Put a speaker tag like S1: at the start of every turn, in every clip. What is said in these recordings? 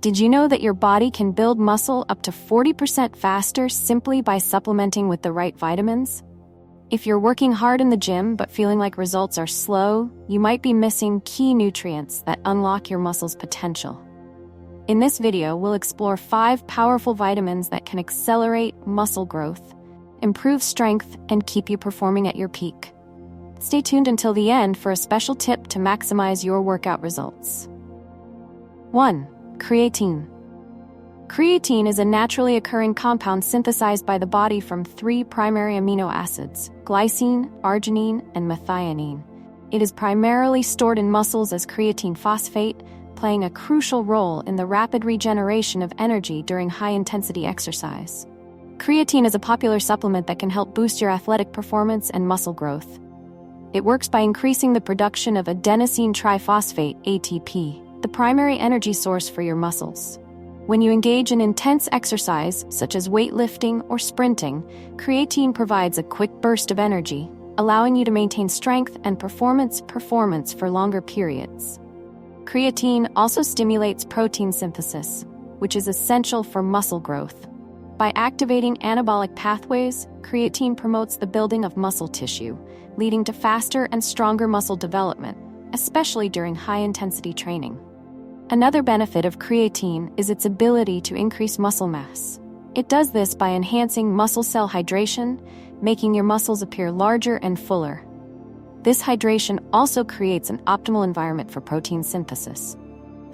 S1: Did you know that your body can build muscle up to 40% faster simply by supplementing with the right vitamins? If you're working hard in the gym but feeling like results are slow, you might be missing key nutrients that unlock your muscle's potential. In this video, we'll explore 5 powerful vitamins that can accelerate muscle growth, improve strength, and keep you performing at your peak. Stay tuned until the end for a special tip to maximize your workout results. 1. Creatine. Creatine is a naturally occurring compound synthesized by the body from 3 primary amino acids: glycine, arginine, and methionine. It is primarily stored in muscles as creatine phosphate, playing a crucial role in the rapid regeneration of energy during high-intensity exercise. Creatine is a popular supplement that can help boost your athletic performance and muscle growth. It works by increasing the production of adenosine triphosphate, ATP, the primary energy source for your muscles. When you engage in intense exercise, such as weightlifting or sprinting, creatine provides a quick burst of energy, allowing you to maintain strength and performance for longer periods. Creatine also stimulates protein synthesis, which is essential for muscle growth. By activating anabolic pathways, creatine promotes the building of muscle tissue, leading to faster and stronger muscle development, especially during high-intensity training. Another benefit of creatine is its ability to increase muscle mass. It does this by enhancing muscle cell hydration, making your muscles appear larger and fuller. This hydration also creates an optimal environment for protein synthesis.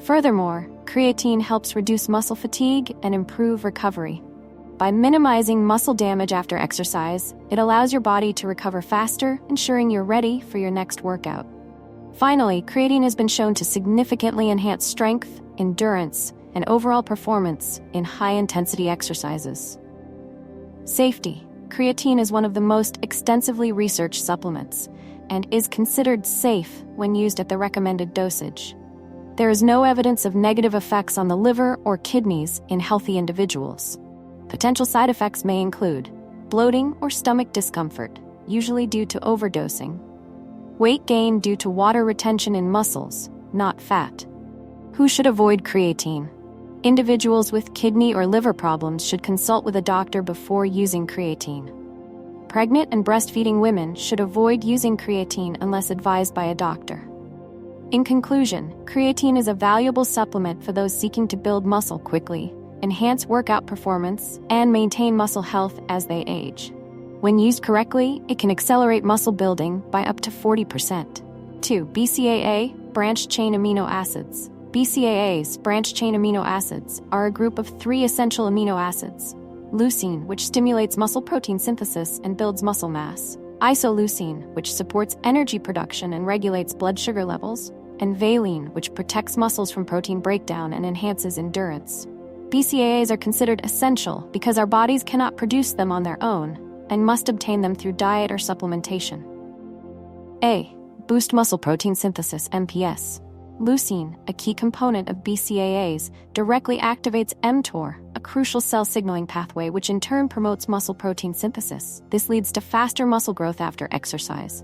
S1: Furthermore, creatine helps reduce muscle fatigue and improve recovery. By minimizing muscle damage after exercise, it allows your body to recover faster, ensuring you're ready for your next workout. Finally, creatine has been shown to significantly enhance strength, endurance, and overall performance in high-intensity exercises. Safety. Creatine is one of the most extensively researched supplements and is considered safe when used at the recommended dosage. There is no evidence of negative effects on the liver or kidneys in healthy individuals. Potential side effects may include bloating or stomach discomfort, usually due to overdosing. Weight gain due to water retention in muscles, not fat. Who should avoid creatine? Individuals with kidney or liver problems should consult with a doctor before using creatine. Pregnant and breastfeeding women should avoid using creatine unless advised by a doctor. In conclusion, creatine is a valuable supplement for those seeking to build muscle quickly, enhance workout performance, and maintain muscle health as they age. When used correctly, it can accelerate muscle building by up to 40%. 2. BCAA, branched-chain amino acids. BCAAs, branched-chain amino acids, are a group of 3 essential amino acids: leucine, which stimulates muscle protein synthesis and builds muscle mass; isoleucine, which supports energy production and regulates blood sugar levels; and valine, which protects muscles from protein breakdown and enhances endurance. BCAAs are considered essential because our bodies cannot produce them on their own and must obtain them through diet or supplementation. A. Boost muscle protein synthesis, MPS. Leucine, a key component of BCAAs, directly activates mTOR, a crucial cell signaling pathway which in turn promotes muscle protein synthesis. This leads to faster muscle growth after exercise.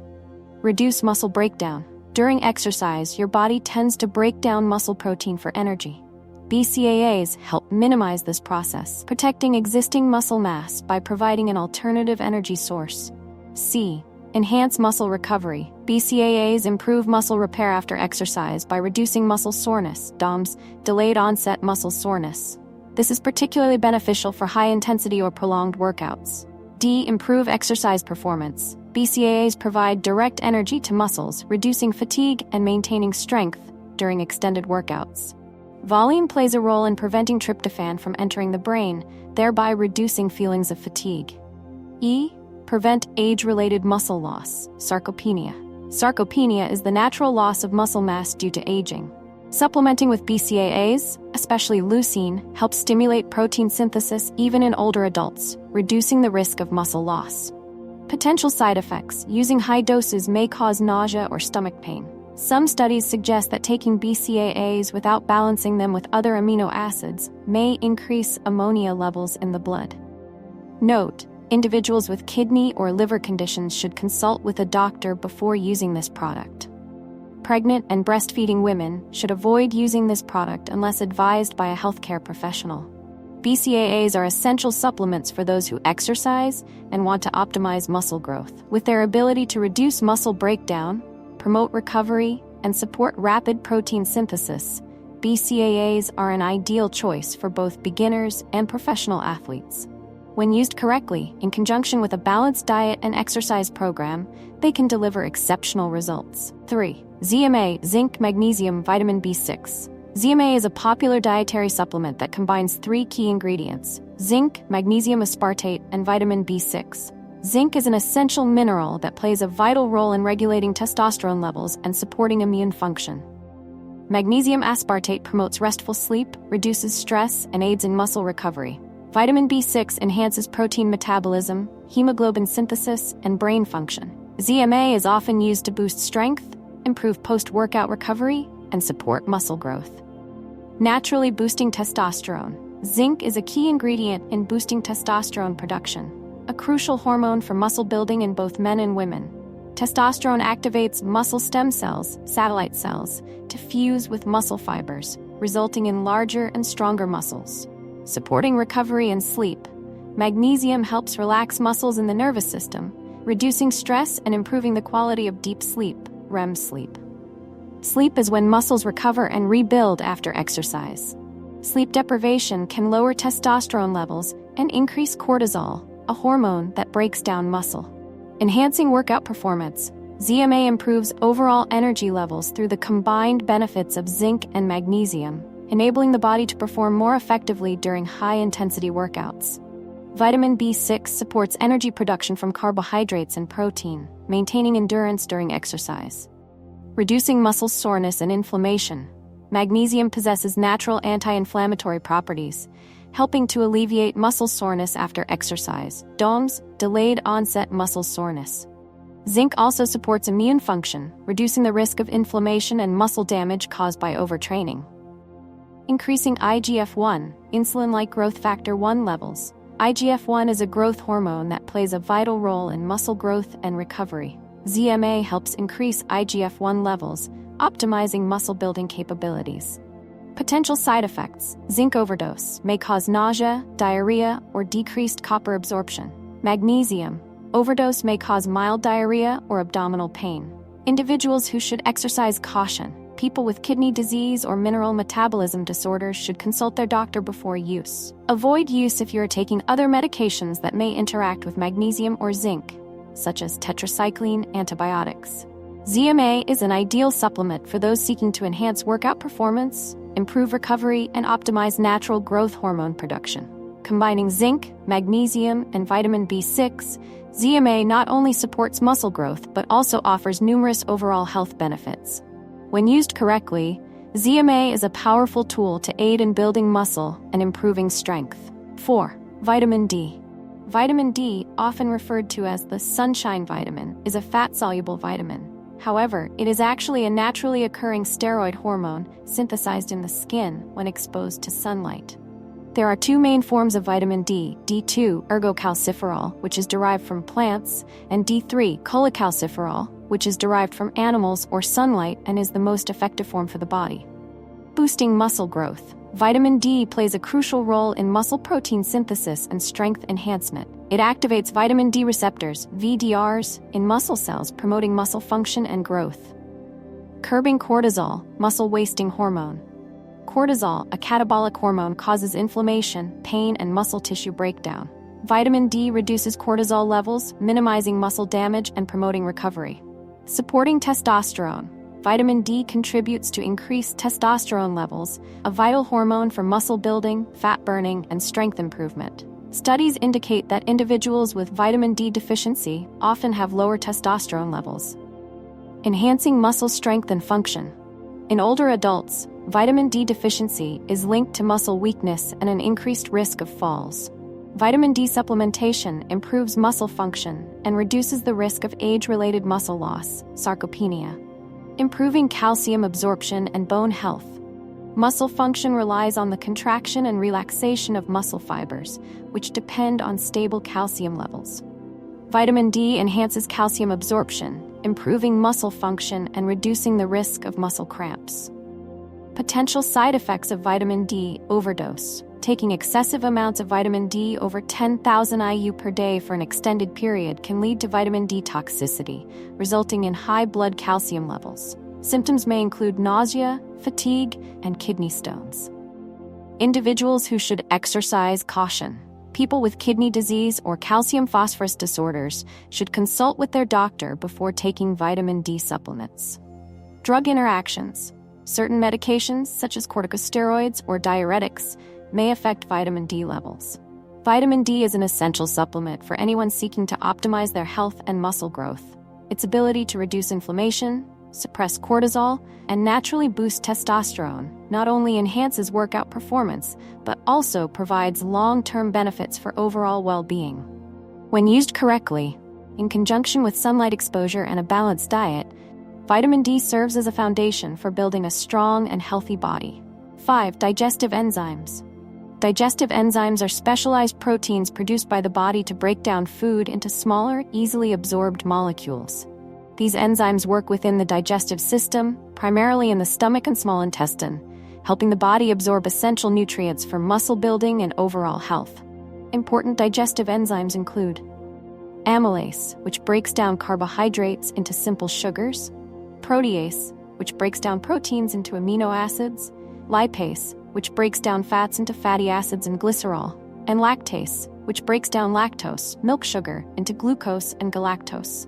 S1: Reduce muscle breakdown. During exercise, your body tends to break down muscle protein for energy. BCAAs help minimize this process, protecting existing muscle mass by providing an alternative energy source. C. Enhance muscle recovery. BCAAs improve muscle repair after exercise by reducing muscle soreness, DOMS, delayed onset muscle soreness. This is particularly beneficial for high-intensity or prolonged workouts. D. Improve exercise performance. BCAAs provide direct energy to muscles, reducing fatigue and maintaining strength during extended workouts. Volume plays a role in preventing tryptophan from entering the brain, thereby reducing feelings of fatigue. E. Prevent age-related muscle loss, sarcopenia. Sarcopenia is the natural loss of muscle mass due to aging. Supplementing with BCAAs, especially leucine, helps stimulate protein synthesis even in older adults, reducing the risk of muscle loss. Potential side effects. Using high doses may cause nausea or stomach pain. Some studies suggest that taking BCAAs without balancing them with other amino acids may increase ammonia levels in the blood. Note: individuals with kidney or liver conditions should consult with a doctor before using this product. Pregnant and breastfeeding women should avoid using this product unless advised by a healthcare professional. BCAAs are essential supplements for those who exercise and want to optimize muscle growth. With their ability to reduce muscle breakdown, promote recovery, and support rapid protein synthesis, BCAAs are an ideal choice for both beginners and professional athletes. When used correctly, in conjunction with a balanced diet and exercise program, they can deliver exceptional results. 3. ZMA, Zinc, Magnesium, Vitamin B6. ZMA is a popular dietary supplement that combines 3 key ingredients: zinc, magnesium aspartate, and vitamin B6. Zinc is an essential mineral that plays a vital role in regulating testosterone levels and supporting immune function. Magnesium aspartate promotes restful sleep, reduces stress, and aids in muscle recovery. Vitamin B6 enhances protein metabolism, hemoglobin synthesis, and brain function. ZMA is often used to boost strength, improve post-workout recovery, and support muscle growth. Naturally boosting testosterone. Zinc is a key ingredient in boosting testosterone production, a crucial hormone for muscle building in both men and women. Testosterone activates muscle stem cells, satellite cells, to fuse with muscle fibers, resulting in larger and stronger muscles. Supporting recovery and sleep. Magnesium helps relax muscles in the nervous system, reducing stress and improving the quality of deep sleep, REM sleep. Sleep is when muscles recover and rebuild after exercise. Sleep deprivation can lower testosterone levels and increase cortisol, a hormone that breaks down muscle. Enhancing workout performance. ZMA improves overall energy levels through the combined benefits of zinc and magnesium, enabling the body to perform more effectively during high-intensity workouts. Vitamin B6 supports energy production from carbohydrates and protein, maintaining endurance during exercise. Reducing muscle soreness and inflammation. Magnesium possesses natural anti-inflammatory properties, helping to alleviate muscle soreness after exercise, DOMS, delayed onset muscle soreness. Zinc also supports immune function, reducing the risk of inflammation and muscle damage caused by overtraining. Increasing IGF-1, insulin-like growth factor 1 levels. IGF-1 is a growth hormone that plays a vital role in muscle growth and recovery. ZMA helps increase IGF-1 levels, optimizing muscle-building capabilities. Potential side effects. Zinc overdose may cause nausea, diarrhea, or decreased copper absorption. Magnesium overdose may cause mild diarrhea or abdominal pain. Individuals who should exercise caution. People with kidney disease or mineral metabolism disorders should consult their doctor before use. Avoid use if you are taking other medications that may interact with magnesium or zinc, such as tetracycline antibiotics. ZMA is an ideal supplement for those seeking to enhance workout performance, improve recovery, and optimize natural growth hormone production. Combining zinc, magnesium, and vitamin B6, ZMA not only supports muscle growth but also offers numerous overall health benefits. When used correctly, ZMA is a powerful tool to aid in building muscle and improving strength. 4. Vitamin D. Vitamin D, often referred to as the sunshine vitamin, is a fat-soluble vitamin. However, it is actually a naturally occurring steroid hormone synthesized in the skin when exposed to sunlight. There are 2 main forms of vitamin D, D2, ergocalciferol, which is derived from plants, and D3, cholecalciferol, which is derived from animals or sunlight and is the most effective form for the body. Boosting muscle growth. Vitamin D plays a crucial role in muscle protein synthesis and strength enhancement. It activates vitamin D receptors, VDRs, in muscle cells, promoting muscle function and growth. Curbing cortisol, muscle-wasting hormone. Cortisol, a catabolic hormone, causes inflammation, pain, and muscle tissue breakdown. Vitamin D reduces cortisol levels, minimizing muscle damage and promoting recovery. Supporting testosterone. Vitamin D contributes to increased testosterone levels, a vital hormone for muscle building, fat burning, and strength improvement. Studies indicate that individuals with vitamin D deficiency often have lower testosterone levels. Enhancing muscle strength and function. In older adults, vitamin D deficiency is linked to muscle weakness and an increased risk of falls. Vitamin D supplementation improves muscle function and reduces the risk of age-related muscle loss, sarcopenia. Improving calcium absorption and bone health. Muscle function relies on the contraction and relaxation of muscle fibers, which depend on stable calcium levels. Vitamin D enhances calcium absorption, improving muscle function and reducing the risk of muscle cramps. Potential side effects of vitamin D overdose. Taking excessive amounts of vitamin D over 10,000 IU per day for an extended period can lead to vitamin D toxicity, resulting in high blood calcium levels. Symptoms may include nausea, fatigue, and kidney stones. Individuals who should exercise caution. People with kidney disease or calcium phosphorus disorders should consult with their doctor before taking vitamin D supplements. Drug interactions. Certain medications, such as corticosteroids or diuretics, may affect vitamin D levels. Vitamin D is an essential supplement for anyone seeking to optimize their health and muscle growth. Its ability to reduce inflammation, suppress cortisol, and naturally boost testosterone not only enhances workout performance, but also provides long-term benefits for overall well-being. When used correctly, in conjunction with sunlight exposure and a balanced diet, vitamin D serves as a foundation for building a strong and healthy body. 5. Digestive enzymes. Digestive enzymes are specialized proteins produced by the body to break down food into smaller, easily absorbed molecules. These enzymes work within the digestive system, primarily in the stomach and small intestine, helping the body absorb essential nutrients for muscle building and overall health. Important digestive enzymes include amylase, which breaks down carbohydrates into simple sugars, protease, which breaks down proteins into amino acids, lipase, which breaks down fats into fatty acids and glycerol, and lactase, which breaks down lactose, milk sugar, into glucose and galactose.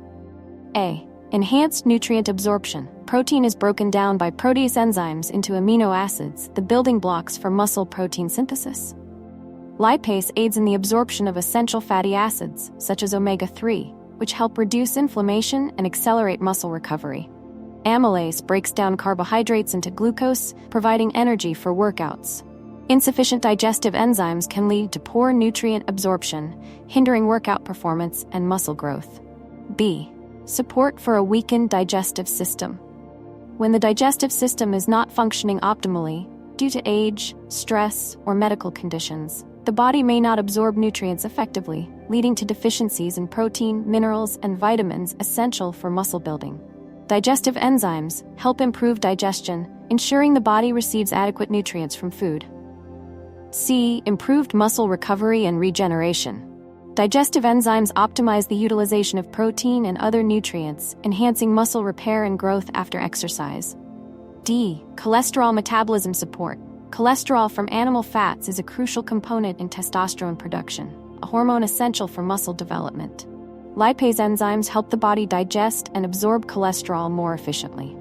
S1: A. Enhanced nutrient absorption. Protein is broken down by protease enzymes into amino acids, the building blocks for muscle protein synthesis. Lipase aids in the absorption of essential fatty acids, such as omega-3, which help reduce inflammation and accelerate muscle recovery. Amylase breaks down carbohydrates into glucose, providing energy for workouts. Insufficient digestive enzymes can lead to poor nutrient absorption, hindering workout performance and muscle growth. B. Support for a weakened digestive system. When the digestive system is not functioning optimally, due to age, stress, or medical conditions, the body may not absorb nutrients effectively, leading to deficiencies in protein, minerals, and vitamins essential for muscle building. Digestive enzymes help improve digestion, ensuring the body receives adequate nutrients from food. C. Improved muscle recovery and regeneration. Digestive enzymes optimize the utilization of protein and other nutrients, enhancing muscle repair and growth after exercise. D. Cholesterol metabolism support. Cholesterol from animal fats is a crucial component in testosterone production, a hormone essential for muscle development. Lipase enzymes help the body digest and absorb cholesterol more efficiently.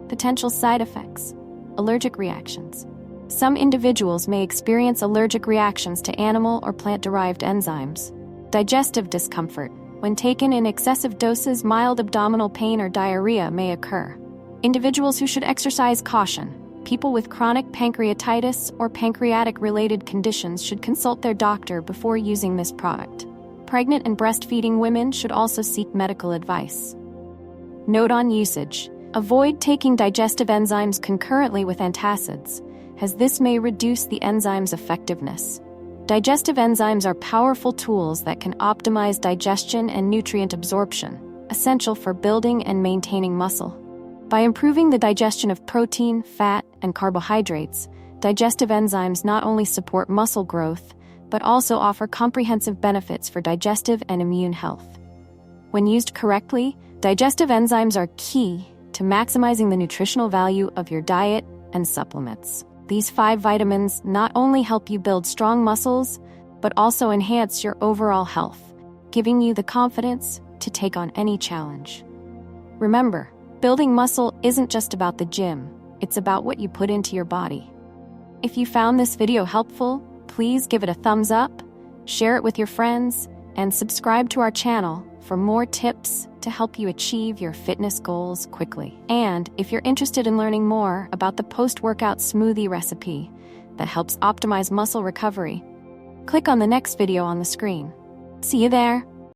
S1: Potential side effects. Allergic reactions. Some individuals may experience allergic reactions to animal or plant-derived enzymes. Digestive discomfort. When taken in excessive doses, mild abdominal pain or diarrhea may occur. Individuals who should exercise caution. People with chronic pancreatitis or pancreatic-related conditions should consult their doctor before using this product. Pregnant and breastfeeding women should also seek medical advice. Note on usage. Avoid taking digestive enzymes concurrently with antacids, as this may reduce the enzyme's effectiveness. Digestive enzymes are powerful tools that can optimize digestion and nutrient absorption, essential for building and maintaining muscle. By improving the digestion of protein, fat, and carbohydrates, digestive enzymes not only support muscle growth, but also offer comprehensive benefits for digestive and immune health. When used correctly, digestive enzymes are key to maximizing the nutritional value of your diet and supplements. These 5 vitamins not only help you build strong muscles, but also enhance your overall health, giving you the confidence to take on any challenge. Remember, building muscle isn't just about the gym, it's about what you put into your body. If you found this video helpful, please give it a thumbs up, share it with your friends, and subscribe to our channel for more tips to help you achieve your fitness goals quickly. And if you're interested in learning more about the post-workout smoothie recipe that helps optimize muscle recovery, click on the next video on the screen. See you there!